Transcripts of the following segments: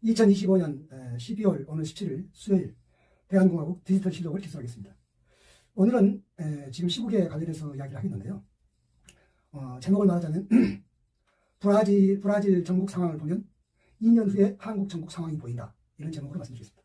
2025년 12월 오늘 17일 수요일 대한공화국 디지털 실록을 개설하겠습니다. 오늘은 지금 시국에 관련해서 이야기를 하겠는데요. 제목을 말하자면 브라질 전국 상황을 보면 2년 후에 한국 전국 상황이 보인다. 이런 제목으로 말씀드리겠습니다.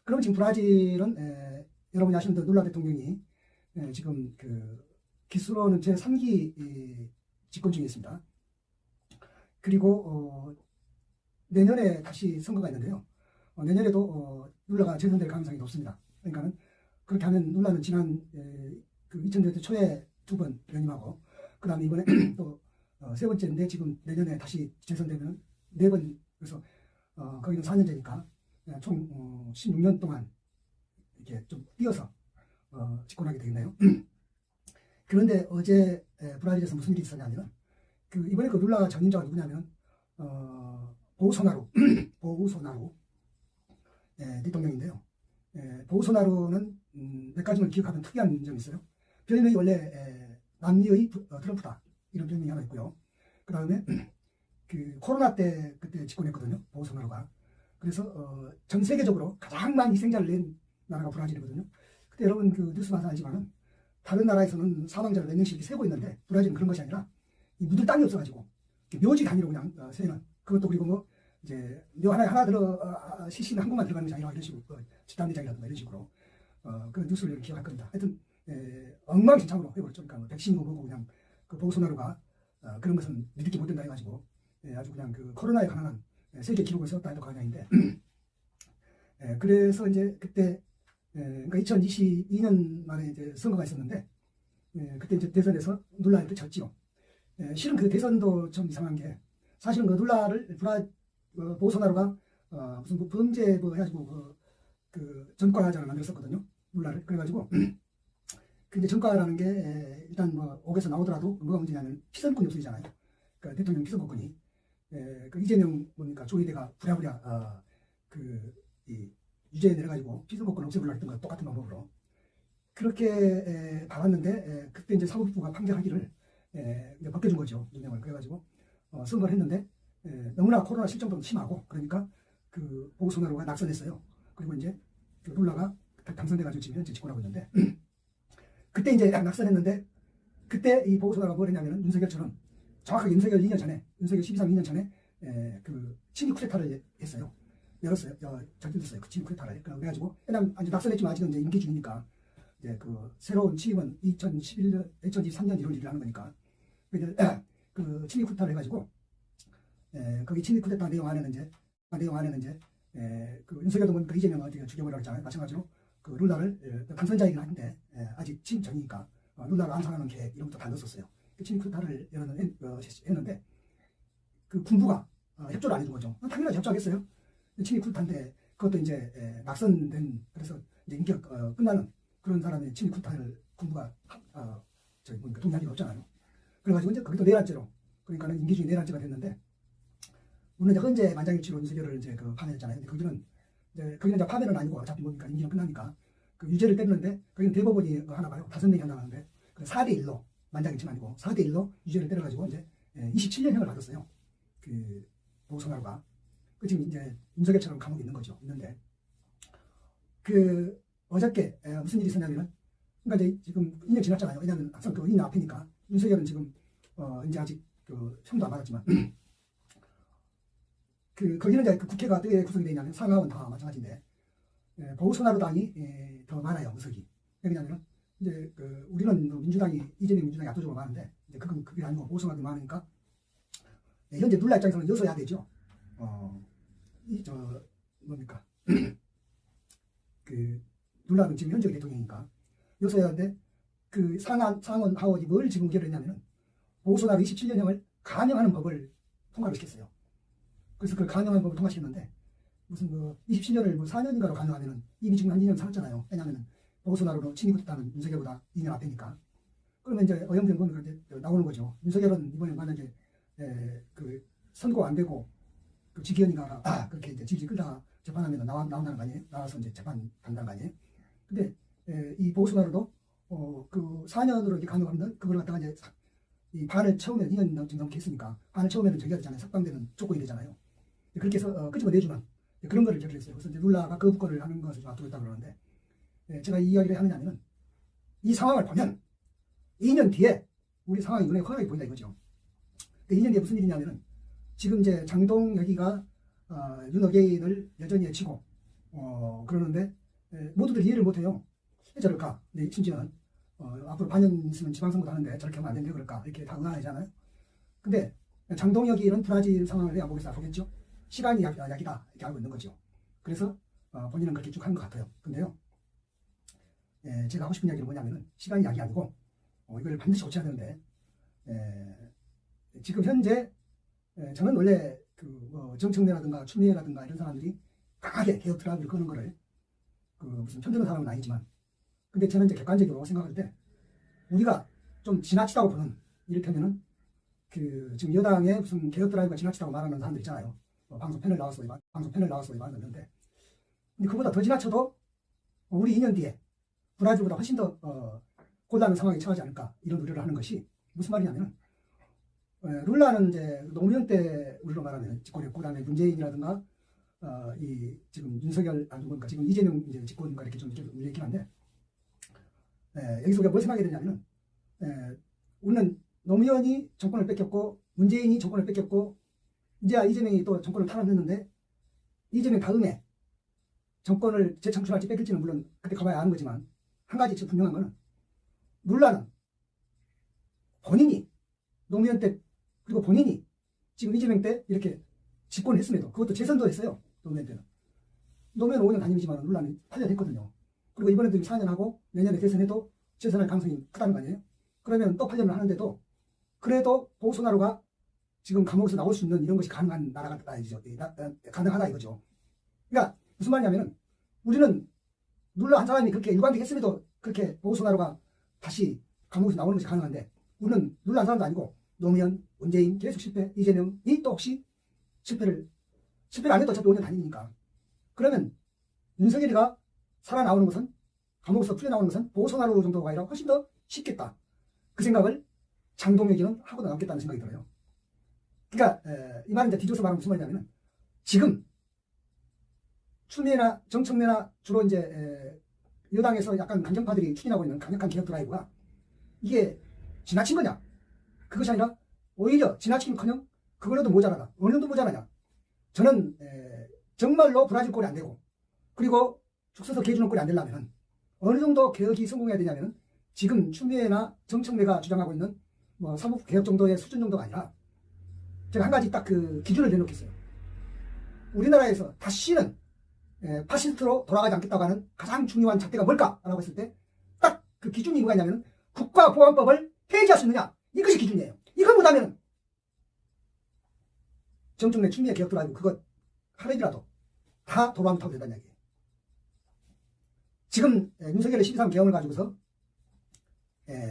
그럼 지금 브라질은 여러분이 아시는 대로 룰라 대통령이 지금 기수로는 제3기 집권 중에 있습니다. 그리고 내년에 다시 선거가 있는데요. 내년에도 룰라가 재선될 가능성이 높습니다. 그러니까는 그렇게 하면 룰라는 지난 2000년대 초에 2번 연임하고 그 다음에 이번에 또 세 번째인데 지금 내년에 다시 재선되면 4번, 그래서 거기는 4년제니까 총 16년 동안 이렇게 좀 뛰어서 집권하게 되겠네요. 그런데 어제 브라질에서 무슨 일이 있었냐면 이번에 룰라 전임자가 누구냐면 보우소나루 대통령인데요. 보우소나루는 몇 가지만 기억하면 특이한 점이 있어요. 별명이 원래 남미의 트럼프다, 이런 별명이 하나 있고요. 그 다음에 코로나 때 그때 집권했거든요, 보우소나루가. 그래서 전 세계적으로 가장 많은 희생자를 낸 나라가 브라질이거든요. 그때 여러분 뉴스 봐서 알지만은 다른 나라에서는 사망자를 몇 명씩 세고 있는데 브라질은 그런 것이 아니라 묻을 땅이 없어가지고 묘지 단위로 그냥 세는, 그것도 그리고 뭐 이제 묘 하나 들어 시신 한 곳만 들어가는 것이 아니라 이런 식으로 집단대장이라든가 이런 식으로 그 뉴스를 기억할 겁니다. 하여튼 엉망진창으로 해버렸죠. 그러니까 백신도 보고 그냥 보우소나루가 그런 것은 믿을 게 못 된다 해가지고 아주 그냥 코로나에 관한 세계 기록을 세웠다 해도 과언이 아닌데 그래서 이제 그때 그러니까 2022년 말에 이제 선거가 있었는데 그때 이제 대선에서 룰라한테 졌지요. 실은 그 대선도 좀 이상한 게, 사실은 룰라를 보우소나루가 무슨 범죄 해가지고 전과자를 만들었었거든요, 룰라를. 그래가지고 근데 전과라는 게 일단 옥에서 나오더라도 뭐가 문제냐면 피선권이 없어지잖아요. 그러니까 대통령 피선권이 이재명 조의대가 부랴부랴 이 유죄에 내려가지고 피선권 없애보려고 했던 거 똑같은 방법으로 그렇게 박았는데 그때 이제 사법부가 판결하기를 이제 벗겨준 거죠, 윤명을. 그래가지고 선거를 했는데 너무나 코로나 실정도 심하고 그러니까 보우소나루가 낙선했어요. 그리고 이제 룰라가 당선돼가지고 지금 현재 집권하고 있는데 그때 이제 낙선했는데 그때 이 보우소나루가 뭘 했냐면 윤석열처럼 정확하게 윤석열 2년 전에, 윤석열 12.3 2년 전에 친미 쿠데타를 했어요. 열었어요. 저질렀어요. 그 친미 쿠데타를. 그래가지고 아주 낙선했지만 아직은 이제 임기 중이니까 이제 새로운 취임은 2023년 1월 1일 하는 거니까 친미 쿠데타를 해가지고 거기 친미 쿠데타 내용 안에는 이제 윤석열도 이재명을 어떻게 죽여버리라고 했잖아요. 마찬가지로 룰라를 당선자이긴 한데 아직 취임 전이니까 룰라를 암살하는 계획 이런 것도 다 넣었었어요. 친미 쿠데타를 했는데 군부가 협조를 안 해준 거죠. 당연하지, 협조하겠어요. 친미 쿠데타인데 그것도 이제 낙선된, 그래서 이제 인기가 끝나는 그런 사람의 친미 쿠데타를 군부가 동의할 리가 없잖아요. 그래가지고 이제 거기도 내란죄로, 그러니까는 임기 중에 내란죄가 됐는데, 물론 이제 헌재 만장일치로 윤석열을 이제 파면했잖아요. 근데 거기는 이제 파면은 아니고 어차피 임기는 끝나니까 유죄를 때리는데 거기는 대법원이 하나 봐요. 5명이 한다는데 4대1로, 만장일치는 아니고 4대1로 유죄를 때려가지고 이제 27년형을 받았어요. 보우소나루가. 지금 이제 윤석열처럼 감옥에 있는 거죠. 있는데 어저께 무슨 일이 있었냐면은, 그러니까 이제 지금 2년 지났잖아요. 왜냐하면 항상 2년 앞이니까. 윤석열은 지금 이제 아직 형도 안 받았지만 거기는 이제 국회가 어떻게 구성이 되냐면 상하원 다 마찬가지인데 보우소나루 당이 더 많아요, 의석이. 왜냐하면 이제 우리는 민주당이, 이재명 민주당이 압도적으로 많은데 이제 그게 아니고 보우소나루 많으니까 현재 룰라 입장에서는 여서야 되죠. 룰라는 지금 현재 대통령이니까 여서야 하는데 상원 하원이 뭘 지금 의결을 했냐면은 보우소나루 27년형을 감형하는 법을 통과를 시켰어요. 그래서 감형하는 법을 통과시켰는데 무슨 27년을 4년인가로 감형하면은 이미 지금 한 2년 살았잖아요. 왜냐면은 보우소나루로 친미 쿠데타는 윤석열보다 2년 앞이니까. 그러면 이제 어영부영 보니까 이제 나오는 거죠. 윤석열은 이번에 만약에 선고 안 되고 지기현이가 그렇게 이제 질질 끌다가 재판하면 나온다는 거 아니에요? 나와서 이제 재판 간다는 거 아니에요? 근데 이 보우소나루도 4년으로 이렇게 감형하면 그걸 갖다가 이제 이 반을 채우면 2년 지금 넘게 했으니까 반을 채우면 저기가 되잖아요. 석방되는 조건이 되잖아요. 그렇게 해서 끄집어내주는 그런 거를 저를 했어요. 그래서 이제 룰라가 거부권을 하는 것을 좀 앞두고 있다 그러는데, 제가 이 이야기를 하느냐면은 이 상황을 보면 2년 뒤에 우리 상황이 눈에 훤하게 보인다 이거죠. 2년 뒤에 무슨 일이냐면은 지금 이제 장동 여기가 윤어게인을 여전히 외치고 그러는데 모두들 이해를 못해요. 왜 저럴까? 근데 심지어는 앞으로 반년 있으면 지방선거도 하는데 저렇게 하면 안 되는데 그럴까? 이렇게 다 응하잖아요. 근데 장동혁이는 브라질 상황을 내가 보겠죠. 시간이 약이다 이렇게 알고 있는 거죠. 그래서 본인은 그렇게 쭉 한 것 같아요. 근데요, 제가 하고 싶은 이야기는 뭐냐면은 시간이 약이 아니고 이걸 반드시 고쳐야 되는데, 지금 현재 저는 원래 정청래라든가 추미애라든가 이런 사람들이 강하게 개혁 드라이브를 거는 거를 무슨 편드는 사람은 아니지만, 근데 저는 이제 객관적으로 생각할 때 우리가 좀 지나치다고 보는, 이를테면은 지금 여당의 무슨 개혁 드라이브가 지나치다고 말하는 사람들 있잖아요. 방송 패널 나와서 말했는데, 근데 그보다 더 지나쳐도 우리 2년 뒤에 브라질보다 훨씬 더 곤란한 상황에 처하지 않을까, 이런 우려를 하는 것이 무슨 말이냐면, 룰라는 이제 노무현 때 우리로 말하면 집권했고, 그다음에 문재인이라든가 이 지금 윤석열 뭔가 지금 이재명 이제 집권인가 이렇게 좀 우려 있긴 한데, 여기서 우리가 뭘 생각해야 되냐면은, 우리는 노무현이 정권을 뺏겼고 문재인이 정권을 뺏겼고 이제 이재명이 또 정권을 탈환했는데, 이재명 다음에 정권을 재창출할지 뺏길지는 물론 그때 가봐야 아는 거지만, 한 가지 지금 분명한 거는 룰라는 본인이 노무현 때 그리고 본인이 지금 이재명 때 이렇게 집권을 했음에도, 그것도 재선도 했어요. 노무현 때는. 노무현 5년 단임이지만 룰라는 8년 했거든요. 그리고 이번에도 4년 하고 내년에 대선해도 재선할 가능성이 크다는 거 아니에요? 그러면 또 8년을 하는데도 그래도 보수나루가 지금 감옥에서 나올 수 있는 이런 것이 가능한 나라가 가능하다 이거죠. 그러니까 무슨 말이냐면은, 우리는 룰라 한 사람이 그렇게 일관되게 했음에도 그렇게 보수나루가 다시 감옥에서 나오는 것이 가능한데, 우리는 룰라 한 사람도 아니고 노무현, 문재인 계속 실패, 이재명이 또 혹시 실패를 안 해도 어차피 5년 다니니까, 그러면 윤석열이가 살아나오는 것은, 감옥에서 풀려나오는 것은 보수나루 정도가 아니라 훨씬 더 쉽겠다. 그 생각을 장동혁이는 하고 나왔겠다는 생각이 들어요. 그러니까 이 말은 이제 뒤져서 말하면 무슨 말이냐면, 지금 추미애나 정청래나 주로 이제 여당에서 약간 강경파들이 추진하고 있는 강력한 개혁 드라이브가 이게 지나친 거냐? 그것이 아니라 오히려 지나치긴커녕 그거라도 모자라다. 어느 정도 모자라냐? 저는 정말로 브라질 꼴이 안 되고, 그리고 죽 서서 개주는 꼴이 안 되려면 어느 정도 개혁이 성공해야 되냐면은, 지금 추미애나 정청래가 주장하고 있는 뭐 사법개혁 정도의 수준 정도가 아니라, 제가 한 가지 딱 그 기준을 내놓겠어요. 우리나라에서 다시는 파시스트로 돌아가지 않겠다고 하는 가장 중요한 잣대가 뭘까라고 했을 때, 딱 그 기준이 뭐가 있냐면 국가보안법을 폐지할 수 있느냐, 이것이 기준이에요. 이걸 못하면 정청래 추미애 개혁 드라이브 그것 하루이라도 다 도로하면 타고 된다는 이야기예요. 지금 윤석열의 12.3 개헌을 가지고서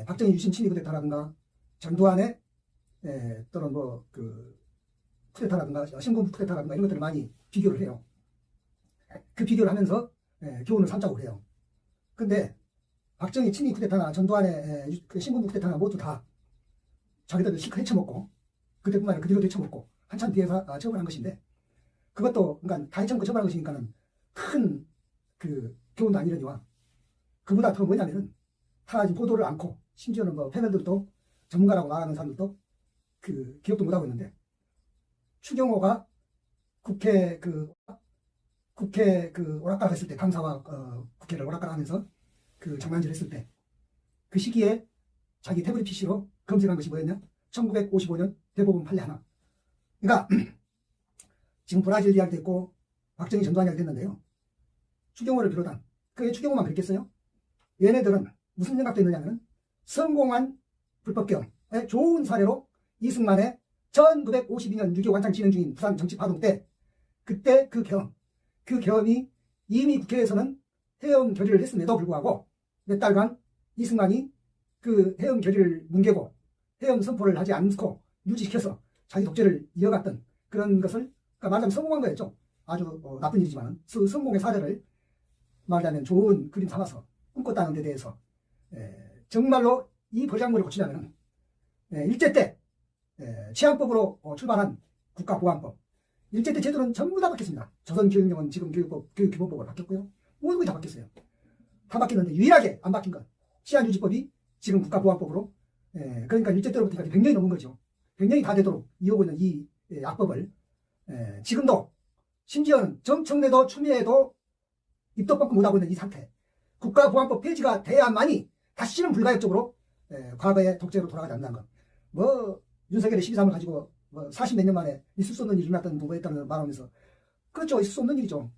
박정희 유신 친위 쿠데타라든가 전두환의 또는 뭐 쿠데타라든가 신군부 쿠데타라든가 이런 것들을 많이 비교를 해요. 그 비교를 하면서 교훈을 삼자고 그래요. 근데 박정희 친위 쿠데타나 전두환의 신군부 쿠데타나 모두 다 자기들을 실컷 헤쳐먹고, 그때뿐만 아니라 그 뒤로도 헤쳐먹고 한참 뒤에서 처벌한 것인데, 그것도 그러니까 다 헤쳐먹고 처벌한 것이니까는 큰 교훈도 아니려니와, 그보다 더 뭐냐면은 다 지금 보도를 않고, 심지어는 뭐 패널들도 전문가라고 말하는 사람들도 기억도 못하고 있는데, 추경호가 국회 오락가락했을 때, 강사와 국회를 오락가락하면서 장난질 했을 때, 그 시기에 자기 태블릿 PC로 검색한 것이 뭐였냐? 1955년 대법원 판례 하나. 그러니까 지금 브라질 이야기도 있고 박정희 전두환 이야기도 했는데요, 추경호를 비롯한, 그게 추경호만 그랬겠어요? 얘네들은 무슨 생각도 있느냐면, 성공한 불법개헌의 좋은 사례로 이승만의 1952년 6.25 완창 진행 중인 부산 정치파동 때, 그때 그 계엄이 이미 국회에서는 해엄 결의를 했음에도 불구하고 몇 달간 이승만이 그 해엄 결의를 뭉개고 해엄 선포를 하지 않고 유지시켜서 자기 독재를 이어갔던 그런 것을, 그러니까 말하자면 성공한 거였죠. 아주 나쁜 일이지만 성공의 사례를 말하자면 좋은 그림 삼아서 꿈꿨다는 데 대해서 정말로 이 버장물을 고치려면 일제 때 치안법으로 출발한 국가보안법, 일제 때 제도는 전부 다 바뀌었습니다. 조선교육령은 지금 교육기본법으로 바뀌었고요. 모든 게 다 바뀌었어요. 다 바뀌었는데 유일하게 안 바뀐 건 치안유지법이 지금 국가보안법으로 그러니까 일제 때로부터 100년이 넘은 거죠. 100년이 다 되도록 이어오고 있는 이 악법을 지금도 심지어는 정청래도 추미애도 입도 뻥끗 못하고 있는 이 상태, 국가보안법 폐지가 돼야만이 다시는 불가역적으로 과거의 독재로 돌아가지 않는다는 것. 뭐 윤석열의 12.3을 가지고 뭐 40몇 년 만에 있을 수 없는 일이 일어났다는 보고했다는 말하면서 그렇죠, 있을 수 없는 일이죠.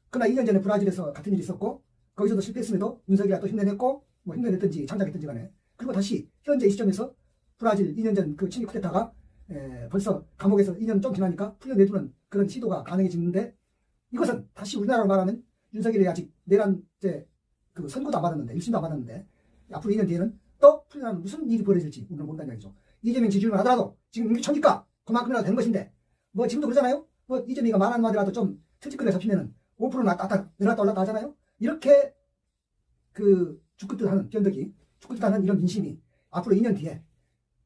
그러나 2년 전에 브라질에서 같은 일이 있었고 거기서도 실패했음에도 윤석열이 또 힘내냈고 뭐 힘내냈든지 창작했든지 간에 그리고 다시 현재 이 시점에서 브라질 2년 전 그 친일 쿠데타가 벌써 감옥에서 2년 좀 지나니까 풀려내두는 그런 시도가 가능해지는데 이것은 다시 우리나라로 말하면 윤석열이 아직 내란 때 그 선고도 안 받았는데 1심도 안 받았는데 앞으로 2년 뒤에는 또 풀려나면 무슨 일이 벌어질지 우리는 모른다는 얘기죠. 이재명 지지율만 하더라도 지금 임기 초니까 그만큼이라도 되는 것인데 뭐 지금도 그러잖아요. 뭐 이재명이가 말 한마디라도 좀 틀짓거려 잡히면은 5%는 내려갔다 올랐다 하잖아요. 이렇게 그 죽긋듯 하는 변덕이 죽긋듯 하는 이런 민심이 앞으로 2년 뒤에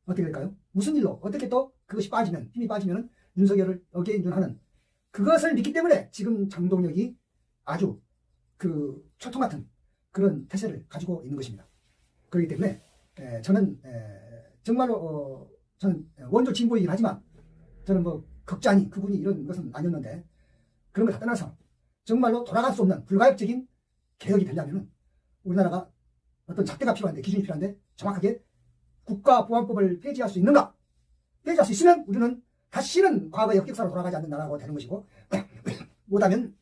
어떻게 될까요? 무슨 일로 어떻게 또 그것이 빠지면 힘이 빠지면은 윤석열을 어게인존하는 그것을 믿기 때문에 지금 장동혁이 아주 그 철통 같은 그런 태세를 가지고 있는 것입니다. 그렇기 때문에 저는 정말로 저는 원조 진보이긴 하지만 저는 뭐 극단이 그분이 이런 것은 아니었는데 그런 걸 다 떠나서 정말로 돌아갈 수 없는 불가역적인 개혁이 되려면 우리나라가 어떤 잣대가 필요한데 기준이 필요한데 정확하게 국가보안법을 폐지할 수 있는가? 폐지할 수 있으면 우리는 다시는 과거의 역사로 돌아가지 않는 나라가 되는 것이고 못하면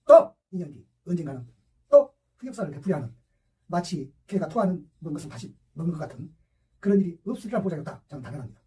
또 2년 뒤 언젠가는 또 흑역사를 되풀이하는 마치 개가 토하는 것은 다시 먹는 것 같은 그런 일이 없으리라 보자겠다. 저는 당연합니다.